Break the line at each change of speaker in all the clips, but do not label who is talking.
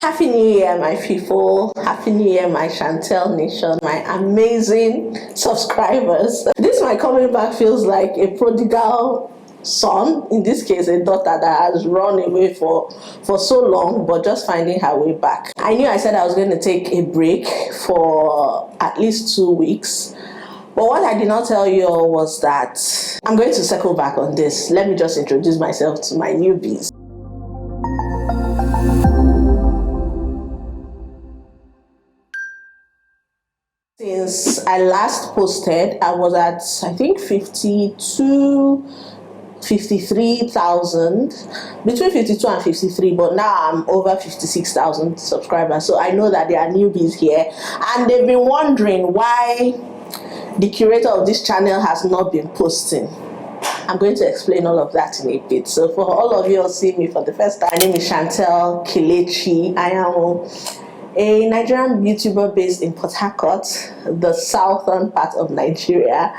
Happy New Year, my people. Happy New Year, my Chantel Nation, my amazing subscribers. This my coming back feels like a prodigal son, in this case a daughter that has run away for so long, but just finding her way back. I knew I said I was going to take a break for at least 2 weeks. But what I did not tell you all was that I'm going to circle back on this. Let me just introduce myself to my newbies. Since I last posted, I was at, I think, 53,000, between 52 and 53, but now I'm over 56,000 subscribers. So I know that there are newbies here, and they've been wondering why the curator of this channel has not been posting. I'm going to explain all of that in a bit. So for all of you who see me for the first time, my name is Chantel Kelechi. I am a Nigerian YouTuber based in Port Harcourt, the southern part of Nigeria,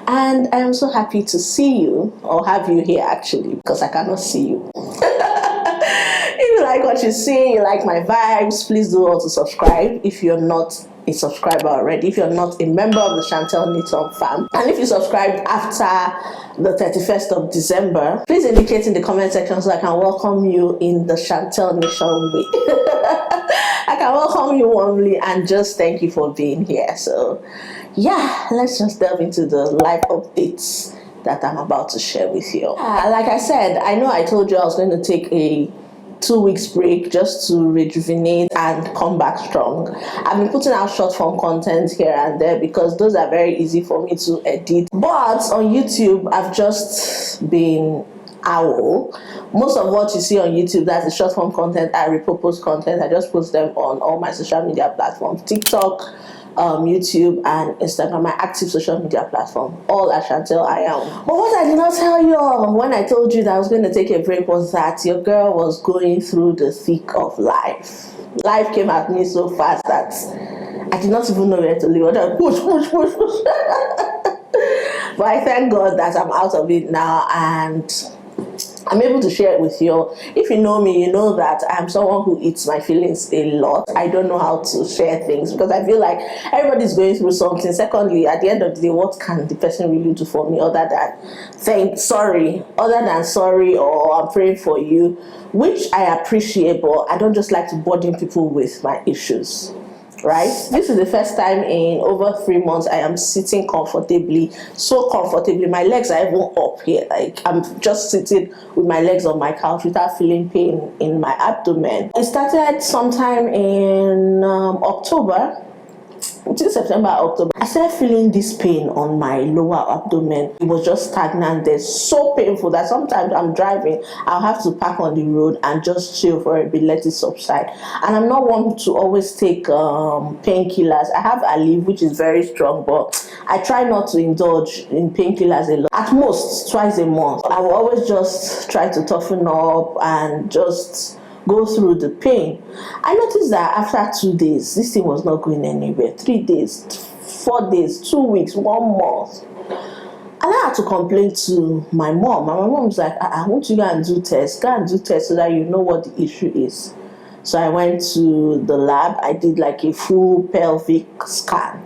and I am so happy to see you, or have you here actually, because I cannot see you. If you like what you see, you like my vibes, please do also subscribe if you're not a subscriber already, if you're not a member of the Chantel Nation fam, and if you subscribed after the 31st of December, please indicate in the comment section so I can welcome you in the Chantel Nation way. I can welcome you warmly and just thank you for being here. So yeah, let's just delve into the live updates that I'm about to share with you. Like I said, I know I told you I was going to take a 2 weeks break just to rejuvenate and come back strong. I've been putting out short form content here and there because those are very easy for me to edit. But on YouTube, I've just been owl. Most of what you see on YouTube, that's the short form content. I repurpose content. I just post them on all my social media platforms: TikTok, YouTube, and Instagram, my active social media platform, all at Chantel I am. But what I did not tell you all when I told you that I was going to take a break was that your girl was going through the thick of life. Life came at me so fast that I did not even know where to live. I push. But I thank God that I'm out of it now and I'm able to share it with you. If you know me, you know that I'm someone who eats my feelings a lot. I don't know how to share things because I feel like everybody's going through something. Secondly, at the end of the day, what can the person really do for me other than sorry, or I'm praying for you, which I appreciate, but I don't just like to burden people with my issues. Right? This is the first time in over 3 months I am sitting comfortably, so comfortably. My legs are even up here. Like I'm just sitting with my legs on my couch without feeling pain in my abdomen. It started sometime in October. Until September, October, I started feeling this pain on my lower abdomen. It was just stagnant there, so painful that sometimes I'm driving, I'll have to park on the road and just chill for a bit, let it subside. And I'm not one to always take painkillers. I have Aleve, which is very strong, but I try not to indulge in painkillers a lot. At most twice a month. I will always just try to toughen up and just go through the pain. I noticed that after 2 days, this thing was not going anywhere. 3 days, 4 days, 2 weeks, 1 month. And I had to complain to my mom. And my mom's like, I want you to go and do tests. Go and do tests so that you know what the issue is. So I went to the lab. I did like a full pelvic scan.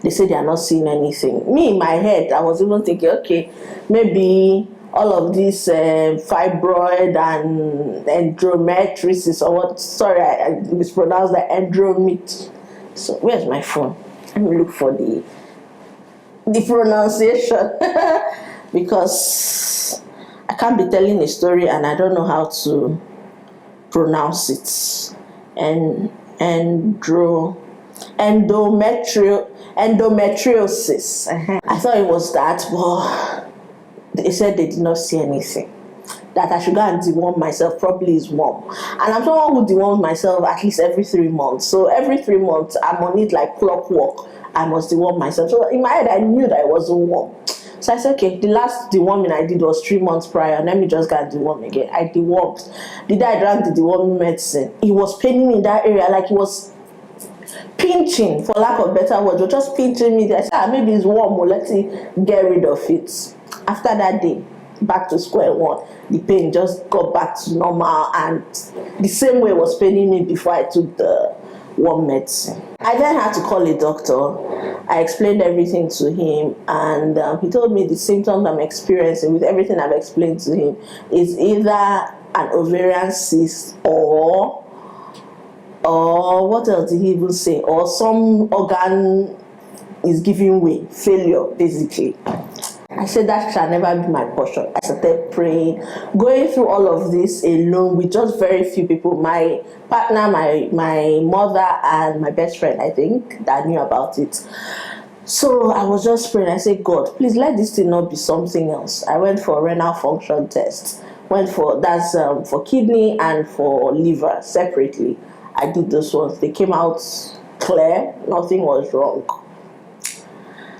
They said they are not seeing anything. Me, in my head, I was even thinking, okay, maybe all of this fibroid and endometriosis, or what? Sorry, I mispronounced the endomet. So where's my phone? Let me look for the pronunciation because I can't be telling a story and I don't know how to pronounce it. Endometriosis. I thought it was that, but they said they did not see anything. That I should go and deworm myself, probably is warm. And I'm someone who deworms myself at least every 3 months. So every 3 months, I'm on it like clockwork. I must deworm myself. So in my head, I knew that it wasn't warm. So I said, okay, the last deworming I did was 3 months prior. Let me just go and deworm again. I dewormed. The day I drank the deworming medicine, it was paining me in that area, like it was pinching, for lack of better words, just pinching me there. I said, maybe it's warm, or let's get rid of it. After that day, back to square one. The pain just got back to normal, and the same way it was paining me before I took the warm medicine. I then had to call a doctor. I explained everything to him, and he told me the symptoms I'm experiencing with everything I've explained to him is either an ovarian cyst or what else did he even say? Or some organ is giving way, failure, basically. I said that shall never be my portion. I started praying, going through all of this alone with just very few people. My partner, my mother, and my best friend, I think, that knew about it. So I was just praying. I said, God, please let this thing not be something else. I went for renal function tests. Went for for kidney and for liver separately. I did those ones. They came out clear. Nothing was wrong.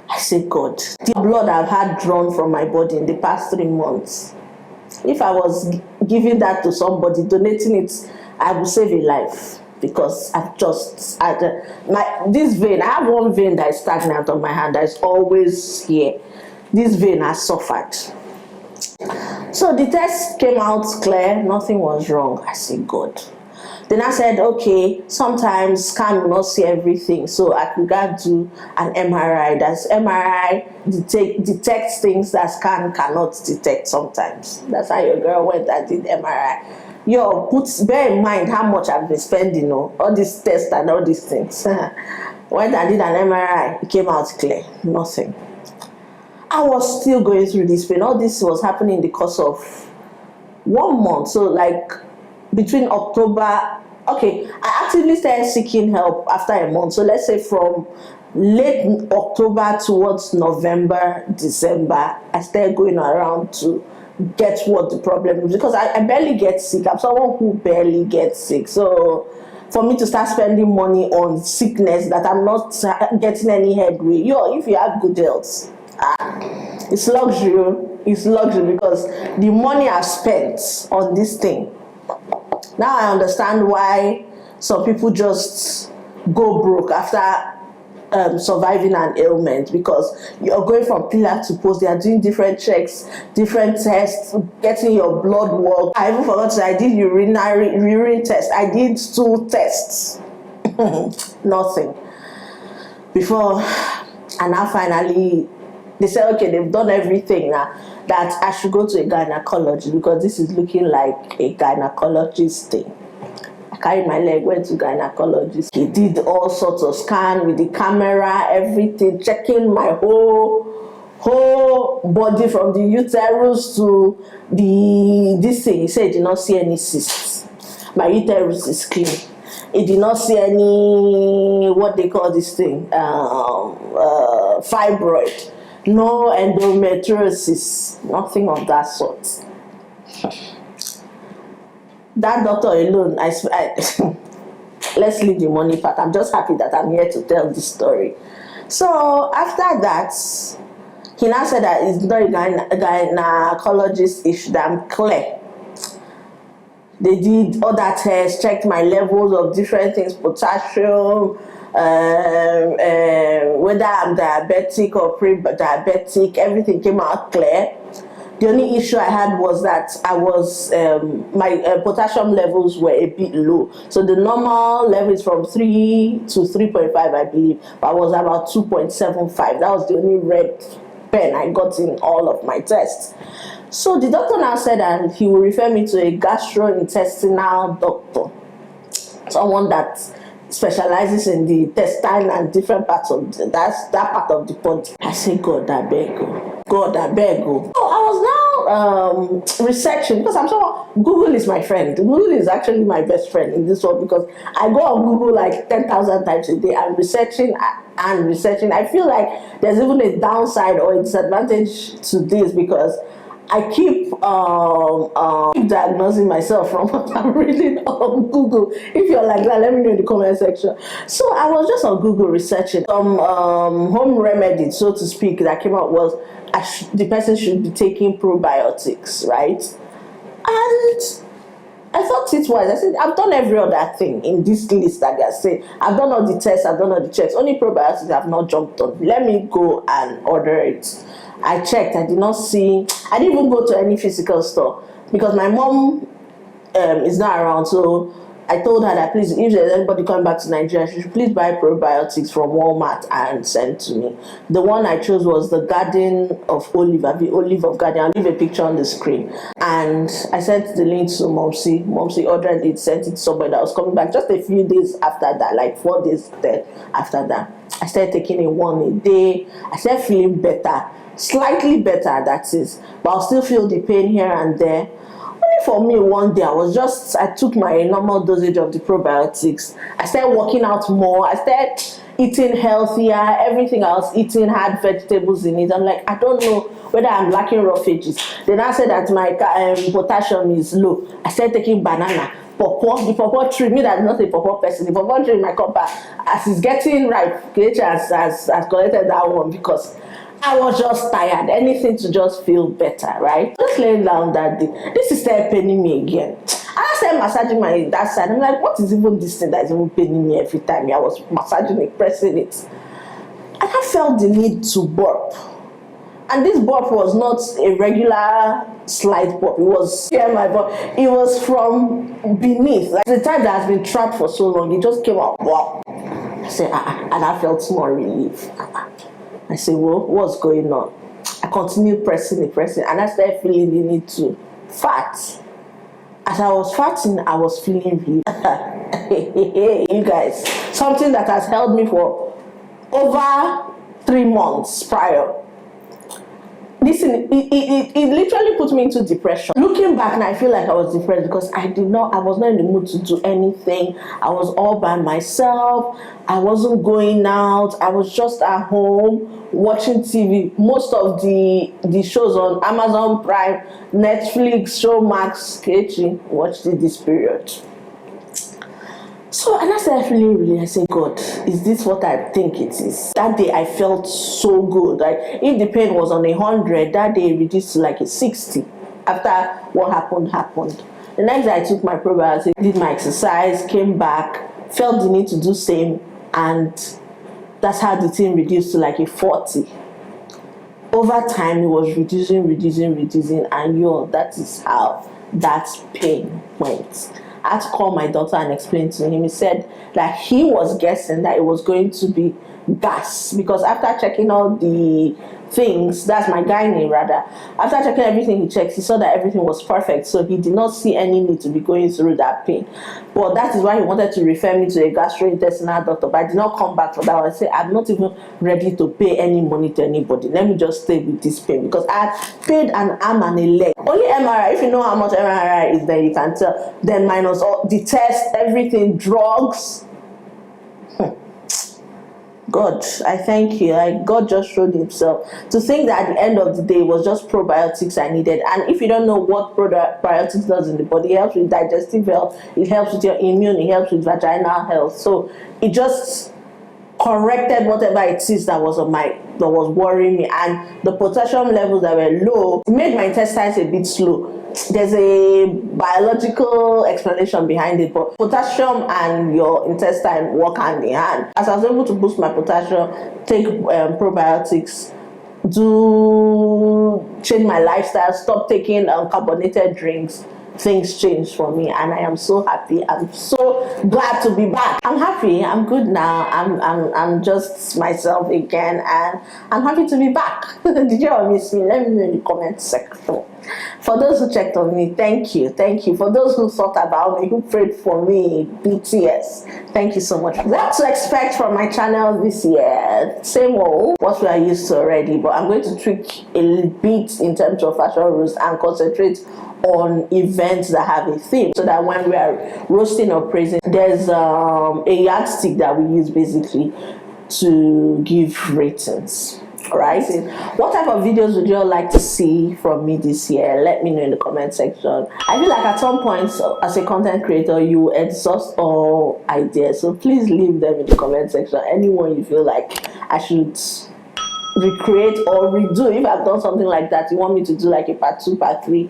I said, God, the blood I've had drawn from my body in the past 3 months, if I was giving that to somebody, donating it, I would save a life. Because this vein, I have one vein that is stagnant on my hand that is always here. This vein has suffered. So the test came out clear, nothing was wrong. I said, God. Then I said, okay, sometimes scan will not see everything, so I could go do an MRI. That's MRI detects things that scan cannot detect sometimes. That's how your girl went and did MRI. Bear in mind how much I've been spending on all these tests and all these things. Went and did an MRI, it came out clear, nothing. I was still going through this pain. All this was happening in the course of 1 month. So like between October, okay, I actively started seeking help after a month. So let's say from late October towards November, December, I started going around to get what the problem is, because I barely get sick. I'm someone who barely gets sick. So for me to start spending money on sickness that I'm not getting any headway, if you have good health, it's luxury. It's luxury because the money I've spent on this thing, now I understand why some people just go broke after surviving an ailment, because you're going from pillar to post. They are doing different checks, different tests, getting your blood work. I even forgot to say I did urine test. I did stool tests. Nothing. Before, and now finally they said, okay, they've done everything now, that I should go to a gynecologist because this is looking like a gynecologist thing. I carried my leg, went to gynecologist. He did all sorts of scan with the camera, everything, checking my whole body from the uterus to this thing. He said he did not see any cysts. My uterus is clean. He did not see any, what they call this thing, fibroid. No endometriosis, nothing of that sort. That doctor alone, let's leave the money part. I'm just happy that I'm here to tell this story. So after that, he now said that it's not a gynecologist issue, that I'm clear. They did other tests, checked my levels of different things, potassium, whether I'm diabetic or pre-diabetic, everything came out clear. The only issue I had was that my potassium levels were a bit low. So the normal level is from 3 to 3.5, I believe, but I was about 2.75. That was the only red pen I got in all of my tests. So the doctor now said that he will refer me to a gastrointestinal doctor, someone that specializes in the intestine and different parts of that part of the body. I say, God, I beg you. God, I beg you. So I was now researching, because I'm sure Google is my friend. Google is actually my best friend in this world, because I go on Google like 10,000 times a day. I'm researching and researching. I feel like there's even a downside or a disadvantage to this, because I keep diagnosing myself from what I'm reading on Google. If you're like that, let me know in the comment section. So I was just on Google researching some home remedy, so to speak, that came out was the person should be taking probiotics, right? And I thought it was. I said, I've done every other thing in this list that they are saying. I've done all the tests, I've done all the checks. Only probiotics I've not jumped on. Let me go and order it. I checked, I did not see, I didn't even go to any physical store because my mom is not around. So I told her that please, if there's anybody coming back to Nigeria, she should please buy probiotics from Walmart and send to me. The one I chose was the Garden of Olive, the Olive of Garden. I'll leave a picture on the screen. And I sent the link to Momsi. Momsi ordered it, sent it to somebody that was coming back just a few days after that, like 4 days after that. I started taking it one a day. I started feeling better, slightly better, that is, but I'll still feel the pain here and there. For me, one day I took my normal dosage of the probiotics. I started working out more. I started eating healthier. Everything I was eating had vegetables in it. I'm like, I don't know whether I'm lacking roughages. Then I said that my potassium is low. I started taking banana. The pawpaw tree, me that's not a pawpaw person, the pawpaw tree in my compound, as it's getting ripe, nature has collected that one because I was just tired, anything to just feel better, right? Just laying down that day, this is still paining me again. I started massaging that side. I'm like, what is even this thing that is even paining me every time? I was massaging it, pressing it. And I felt the need to burp. And this burp was not a regular slight burp. It was, my burp. It was from beneath. Like the time that has been trapped for so long, it just came out. Wow. I said, and I felt more relief. I said, well, what's going on? I continued pressing, and I started feeling the need to fart. As I was farting, I was feeling relief. You guys, something that has held me for over 3 months prior. Listen, it literally put me into depression. Looking back now, I feel like I was depressed because I was not in the mood to do anything. I was all by myself. I wasn't going out. I was just at home watching TV. Most of the shows on Amazon Prime, Netflix, Showmax, Kechi, watched it this period. So, and I started feeling really, I said, God, is this what I think it is? That day I felt so good. Like, if the pain was on 100, that day it reduced to like a 60 after what happened. The next day I took my probiotics, did my exercise, came back, felt the need to do same, and that's how the thing reduced to like a 40. Over time, it was reducing, and that is how that pain went. I had to call my doctor and explain to him. He said that he was guessing that it was going to be gas because after checking all the things, that's my gynae rather, after checking everything he checked, he saw that everything was perfect, so he did not see any need to be going through that pain. But that is why he wanted to refer me to a gastrointestinal doctor, but I did not come back for that one. I said, I'm not even ready to pay any money to anybody. Let me just stay with this pain because I had paid an arm and a leg. Only MRI, if you know how much MRI is, then you can tell. Then minus all the tests, everything, drugs. God, I thank you. Like, God just showed himself. To think that at the end of the day, it was just probiotics I needed. And if you don't know what probiotics does in the body, it helps with digestive health, it helps with your immune, it helps with vaginal health. So it just corrected whatever it is that was worrying me. And the potassium levels that were low made my intestines a bit slow. There's a biological explanation behind it, but potassium and your intestine work hand in hand. As I was able to boost my potassium, take probiotics, change my lifestyle, stop taking carbonated drinks, things changed for me, and I am so happy. I'm so glad to be back. I'm happy. I'm good now. I'm just myself again, and I'm happy to be back. Did you all miss me? Let me know in the comment section. For those who checked on me, thank you. For those who thought about me, who prayed for me, BTS, thank you so much. What to expect from my channel this year? Same old, what we are used to already, but I'm going to tweak a bit in terms of fashion rules and concentrate on events that have a theme, so that when we are roasting or praising, there's a yardstick that we use basically to give ratings. Right? What type of videos would you all like to see from me this year? Let me know in the comment section. I feel like at some point as a content creator you exhaust all ideas, so please leave them in the comment section. Anyone you feel like I should recreate or redo. If I've done something like that, you want me to do like a part 2, part 3,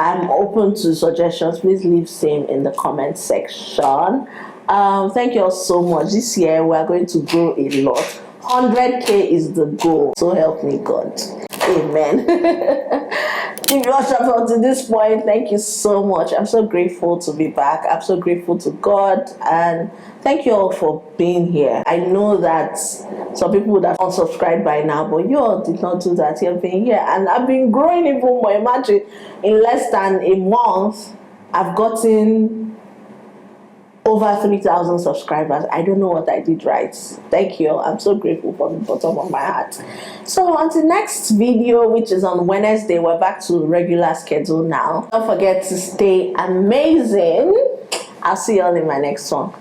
I'm open to suggestions. Please leave same in the comment section. Thank you all so much. This year we are going to grow a lot. 100k is the goal. So help me God. Amen. If you watched up to this point, thank you so much. I'm so grateful to be back. I'm so grateful to God, and thank you all for being here. I know that some people would have unsubscribed by now, but you all did not do that. You've been here, and I've been growing even more. Imagine, in less than a month, I've gotten over 3,000 subscribers. I don't know what I did right. Thank you. I'm so grateful from the bottom of my heart. So until next video, which is on Wednesday, we're back to regular schedule now. Don't forget to stay amazing. I'll see you all in my next one.